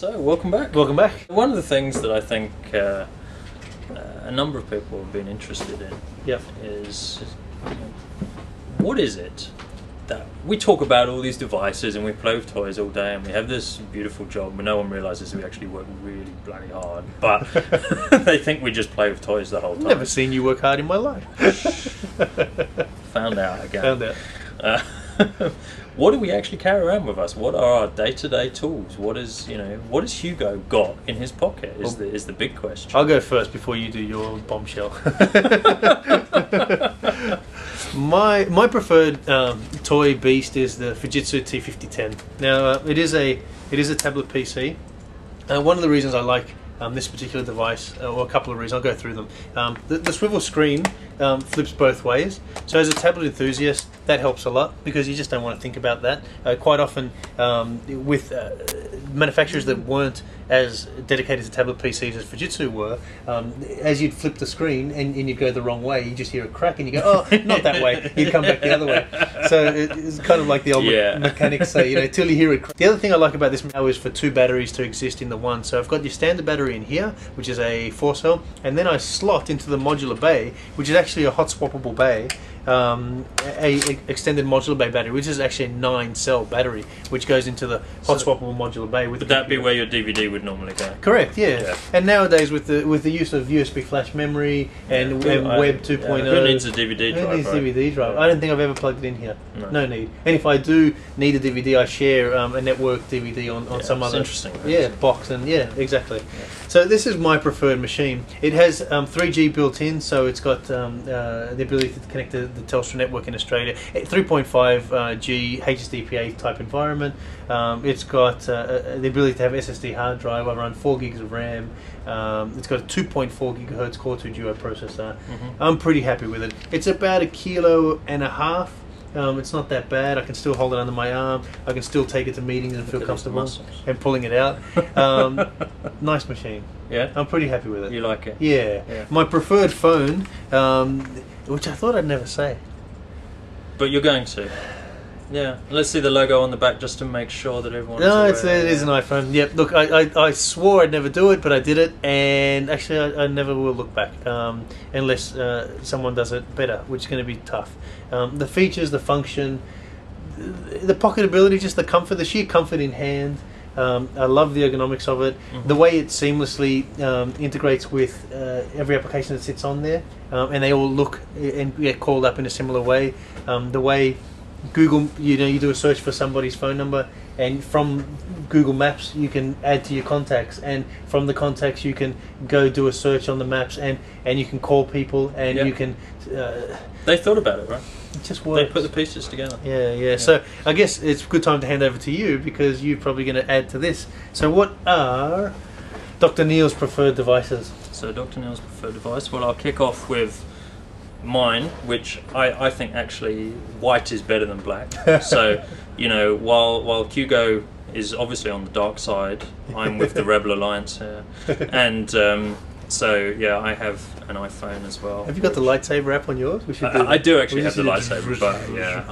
So, welcome back. Welcome back. One of the things that I think a number of people have been interested in is, what is it that we talk about all these devices and we play with toys all day and we have this beautiful job, but no one realizes we actually work really bloody hard. But they think we just play with toys the whole time. Never seen you work hard in my life. Found out again. Found out. What do we actually carry around with us? What are our day-to-day tools? What is Hugo got in his pocket? Is the big question. I'll go first before you do your bombshell. my preferred toy beast is the Fujitsu T5010. Now it is a tablet PC. One of the reasons I like this particular device, or a couple of reasons, I'll go through them. The swivel screen flips both ways, so as a tablet enthusiast that helps a lot because you just don't want to think about that. Quite often with manufacturers that weren't as dedicated to tablet PCs as Fujitsu were, as you'd flip the screen and you'd go the wrong way, you just hear a crack and you go, oh, not that way, you'd come back the other way. So it's kind of like the old mechanics say, till you hear it crack. The other thing I like about this now is for two batteries to exist in the one. So I've got your standard battery in here, which is a 4-cell, and then I slot into the modular bay, which is actually a hot swappable bay, a extended modular bay battery, which is actually a 9-cell battery, which goes into the hot swappable modular bay. Would that be where your DVD would normally go? Correct, yeah. And nowadays with the use of USB flash memory and Web 2.0, who needs a DVD drive? Who needs DVD drive? I don't think I've ever plugged it in here. No need. And if I do need a DVD, I share a network DVD on some other interesting box, and exactly. So this is my preferred machine. It has 3G built in, so it's got the ability to connect to the Telstra network in Australia. 3.5G HSDPA type environment. It's got the ability to have SSD hard drive. I run 4 gigs of RAM. It's got a 2.4 gigahertz Core 2 Duo processor. I'm pretty happy with it. It's about 1.5 kilos. It's not that bad. I can still hold it under my arm. I can still take it to meetings and feel comfortable and pulling it out. Nice machine. Yeah? I'm pretty happy with it. You like it? Yeah. My preferred phone, which I thought I'd never say. But you're going to. Yeah. Let's see the logo on the back just to make sure that everyone's No, aware. it is an iPhone. Yep. Look, I swore I'd never do it, but I did it, and actually I never will look back unless someone does it better, which is going to be tough. The features, the function, the pocketability, just the comfort, the sheer comfort in hand. I love the ergonomics of it. The way it seamlessly integrates with every application that sits on there, and they all look and get called up in a similar way. The way Google, you do a search for somebody's phone number, and from Google Maps you can add to your contacts, and from the contacts you can go do a search on the maps, and you can call people, and you can. They thought about it, right? It just works. They put the pieces together. Yeah. So I guess it's a good time to hand over to you because you're probably going to add to this. So what are Dr. Neil's preferred devices? So Dr. Neil's preferred device. Well, I'll kick off with mine, which I think actually white is better than black. So while Hugo is obviously on the dark side, I'm with the Rebel Alliance here, and I have an iPhone as well. Have you got the lightsaber app on yours? We should do I do actually have the lightsaber, but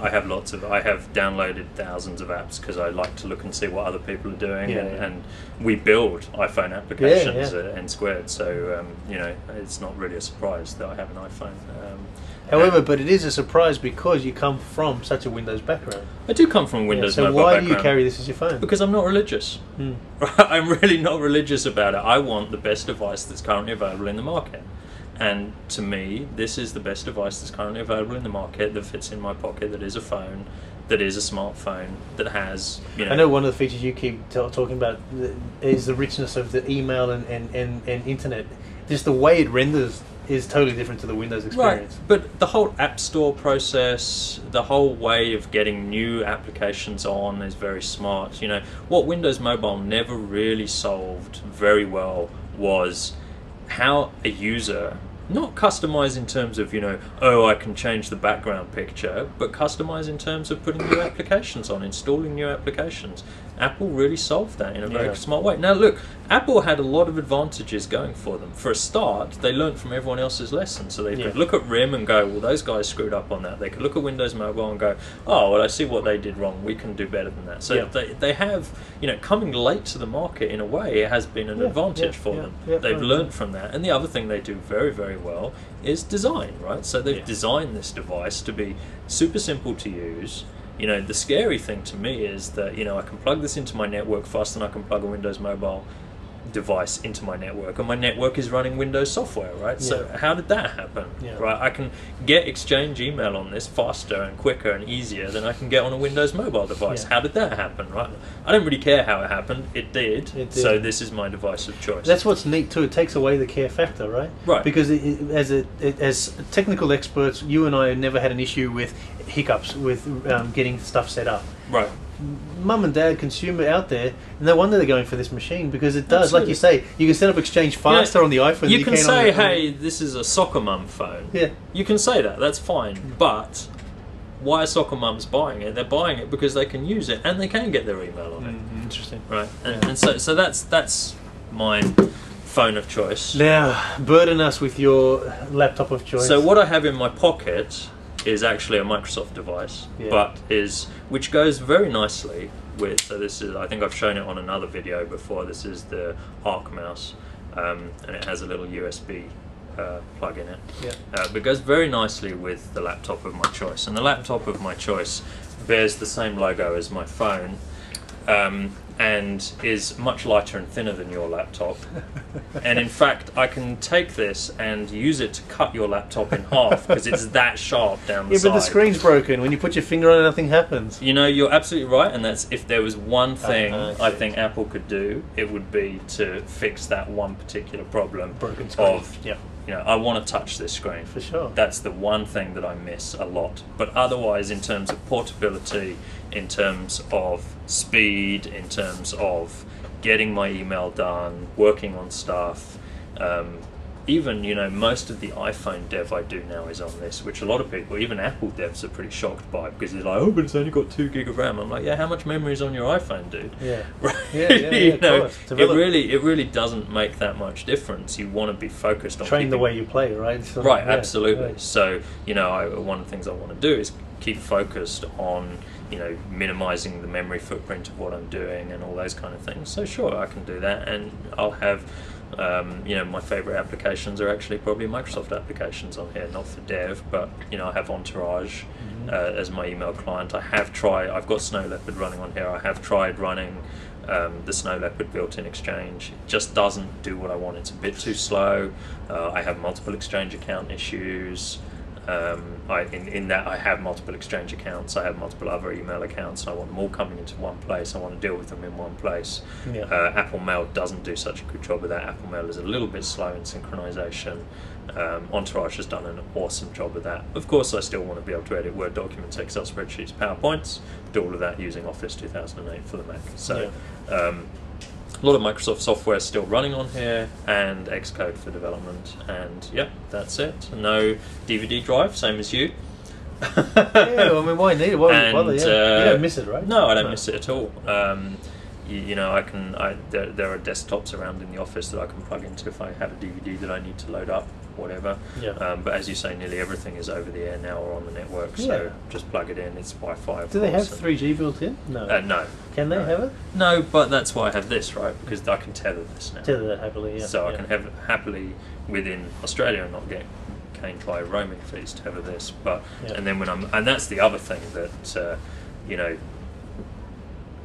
I have lots of. I have downloaded thousands of apps because I like to look and see what other people are doing, and we build iPhone applications at Squared, so it's not really a surprise that I have an iPhone. However, but it is a surprise because you come from such a Windows background. I do come from a Windows mobile background. So why do you carry this as your phone? Because I'm not religious. I'm really not religious about it. I want the best device that's currently available in the market. And to me, this is the best device that's currently available in the market that fits in my pocket, that is a phone, that is a smartphone, that has... I know one of the features you keep talking about is the richness of the email and internet. Just the way it renders is totally different to the Windows experience. Right, but the whole App Store process, the whole way of getting new applications on is very smart. What Windows Mobile never really solved very well was how a user, not customize in terms of, I can change the background picture, but customize in terms of putting new applications on, installing new applications. Apple really solved that in a very smart way. Now look, Apple had a lot of advantages going for them. For a start, they learned from everyone else's lessons. So they could look at RIM and go, well, those guys screwed up on that. They could look at Windows Mobile and go, oh, well, I see what they did wrong. We can do better than that. So they have, coming late to the market in a way, it has been an advantage for them. They've learned from that. And the other thing they do very, very well is design, right? So they've designed this device to be super simple to use. The scary thing to me is that, I can plug this into my network faster than I can plug a Windows Mobile device into my network, and my network is running Windows software, right? So how did that happen? Right, I can get Exchange email on this faster and quicker and easier than I can get on a Windows Mobile device. How did that happen? Right, I don't really care how it happened. It did. So this is my device of choice. That's what's neat too. It takes away the care factor, right? Right. Because as technical experts, you and I have never had an issue with hiccups with getting stuff set up. Right. Mum and dad, consumer out there, no wonder they're going for this machine, because it does, like you say, you can set up Exchange faster on the iPhone. You can say, hey, this is a soccer mum phone. Yeah. You can say that, that's fine. But why are soccer mums buying it? They're buying it because they can use it and they can get their email on it. Interesting. Right. And so that's my phone of choice. Now, burden us with your laptop of choice. So what I have in my pocket is actually a Microsoft device, which goes very nicely with, so this is, I think I've shown it on another video before, this is the Arc mouse, and it has a little USB plug in it. But it goes very nicely with the laptop of my choice, and the laptop of my choice bears the same logo as my phone, and is much lighter and thinner than your laptop. And in fact, I can take this and use it to cut your laptop in half because it's that sharp down the side. But the screen's broken. When you put your finger on it, nothing happens. You're absolutely right, and that's, if there was one thing I think Apple could do, it would be to fix that one particular problem. Broken screen. I want to touch this screen. For sure. That's the one thing that I miss a lot. But otherwise, in terms of portability, in terms of speed, in terms of getting my email done, working on stuff, even, most of the iPhone dev I do now is on this, which a lot of people, even Apple devs, are pretty shocked by, because they're like, oh, but it's only got 2 gig of RAM. I'm like, yeah, how much memory is on your iPhone, dude? Yeah. Right? Of course. It really doesn't make that much difference. You want to be focused on train the way you play, right? So, right, absolutely. Right. So, one of the things I want to do is keep focused on, minimizing the memory footprint of what I'm doing and all those kind of things. So sure, I can do that, and I'll have my favorite applications are actually probably Microsoft applications on here, not for dev, but I have Entourage as my email client. I've got Snow Leopard running on here. I have tried running the Snow Leopard built-in Exchange. It just doesn't do what I want. It's a bit too slow. I have multiple Exchange account issues. In that I have multiple Exchange accounts, I have multiple other email accounts, and I want them all coming into one place. I want to deal with them in one place. Apple Mail doesn't do such a good job with that. Apple Mail is a little bit slow in synchronization. Entourage has done an awesome job of that. Of course, I still want to be able to edit Word documents, Excel spreadsheets, PowerPoints, do all of that using Office 2008 for the Mac. So a lot of Microsoft software is still running on here, and Xcode for development, and that's it. No DVD drive, same as you. Why need it? Why bother? You don't miss it, right? No, I don't miss it at all. There are desktops around in the office that I can plug into if I have a DVD that I need to load up, whatever. But as you say, nearly everything is over the air now or on the network, so just plug it in. It's Wi-Fi. Do they have 3G built in? No. No. Can they have it? No, but that's why I have this, right? Because I can tether this now. Tether that happily, So I can have it happily within Australia and not get caned by roaming fees to tether this. But and then and that's the other thing that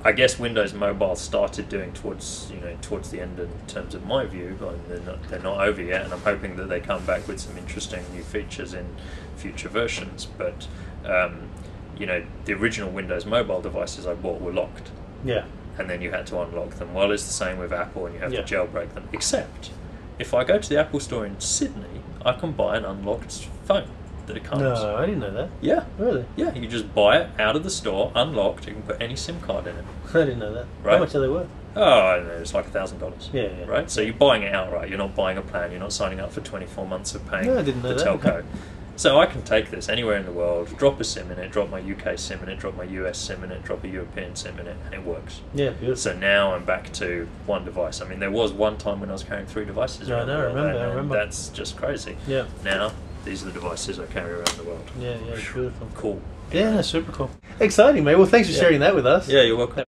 I guess Windows Mobile started doing towards the end in terms of my view, but they're not over yet, and I'm hoping that they come back with some interesting new features in future versions. But the original Windows Mobile devices I bought were locked. And then you had to unlock them. Well, it's the same with Apple, and you have to jailbreak them. Except, if I go to the Apple Store in Sydney, I can buy an unlocked phone that it comes. No, I didn't know that. Yeah. Really? Yeah, you just buy it out of the store, unlocked, you can put any SIM card in it. I didn't know that. Right? How much are they worth? Oh, I don't know, it's like $1,000. Yeah. Right? So you're buying it outright, you're not buying a plan, you're not signing up for 24 months of paying I didn't know the that. telco. So I can take this anywhere in the world, drop a SIM in it, drop my UK SIM in it, drop my US SIM in it, drop a European SIM in it, and it works. Yeah, beautiful. So now I'm back to one device. I mean, there was one time when I was carrying 3 devices around the world. I remember. That's just crazy. Yeah. Now, these are the devices I carry around the world. Yeah, beautiful. Cool. Yeah, super cool. Exciting, mate. Well, thanks for sharing that with us. Yeah, you're welcome.